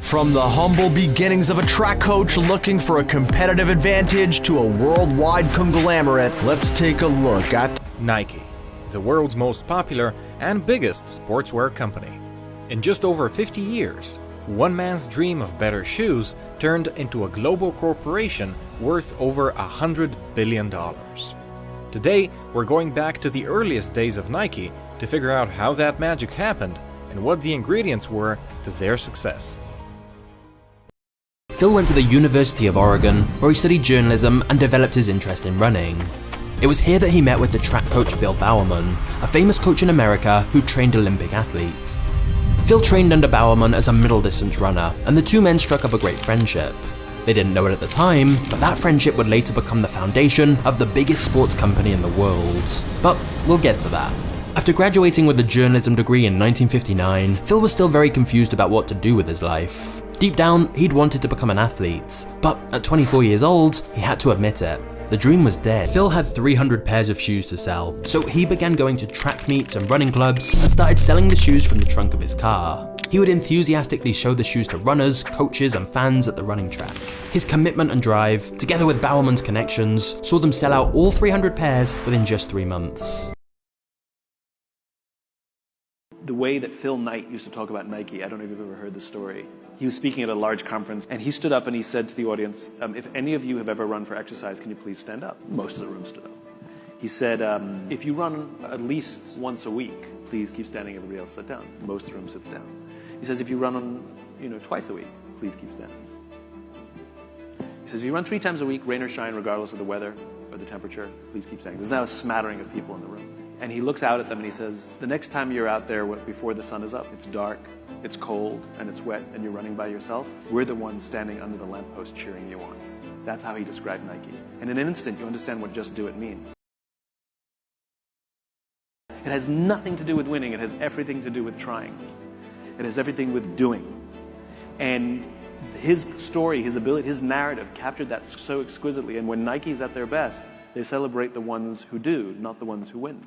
From the humble beginnings of a track coach looking for a competitive advantage to a worldwide conglomerate, let's take a look at Nike, the world's most popular and biggest sportswear company. In just over 50 years, one man's dream of better shoes turned into a global corporation worth over $100 billion. Today, we're going back to the earliest days of Nike to figure out how that magic happened and what the ingredients were to their success. Phil went to the University of Oregon, where he studied journalism and developed his interest in running. It was here that he met with the track coach Bill Bowerman, a famous coach in America who trained Olympic athletes. Phil trained under Bowerman as a middle distance runner, and the two men struck up a great friendship. They didn't know it at the time, but that friendship would later become the foundation of the biggest sports company in the world. But we'll get to that. After graduating with a journalism degree in 1959, Phil was still very confused about what to do with his life. Deep down, he'd wanted to become an athlete, but at 24 years old, he had to admit it. The dream was dead. Phil had 300 pairs of shoes to sell, so he began going to track meets and running clubs and started selling the shoes from the trunk of his car. He would enthusiastically show the shoes to runners, coaches, and fans at the running track. His commitment and drive, together with Bowerman's connections, saw them sell out all 300 pairs within just 3 months. The way that Phil Knight used to talk about Nike, I don't know if you've ever heard the story. He was speaking at a large conference and he stood up and he said to the audience, if any of you have ever run for exercise, can you please stand up? Most of the room stood up. He said, if you run at least once a week, please keep standing, everybody else sit down. Most of the room sits down. He says, if you run on, twice a week, please keep standing. He says, if you run 3 times a week, rain or shine, regardless of the weather or the temperature, please keep standing. There's now a smattering of people in the room. And he looks out at them and he says, the next time you're out there before the sun is up, it's dark, it's cold, and it's wet, and you're running by yourself, we're the ones standing under the lamppost cheering you on. That's how he described Nike. And in an instant, you understand what just do it means. It has nothing to do with winning, it has everything to do with trying. It has everything with doing. And his story, his ability, his narrative captured that so exquisitely, and when Nike's at their best, they celebrate the ones who do, not the ones who win.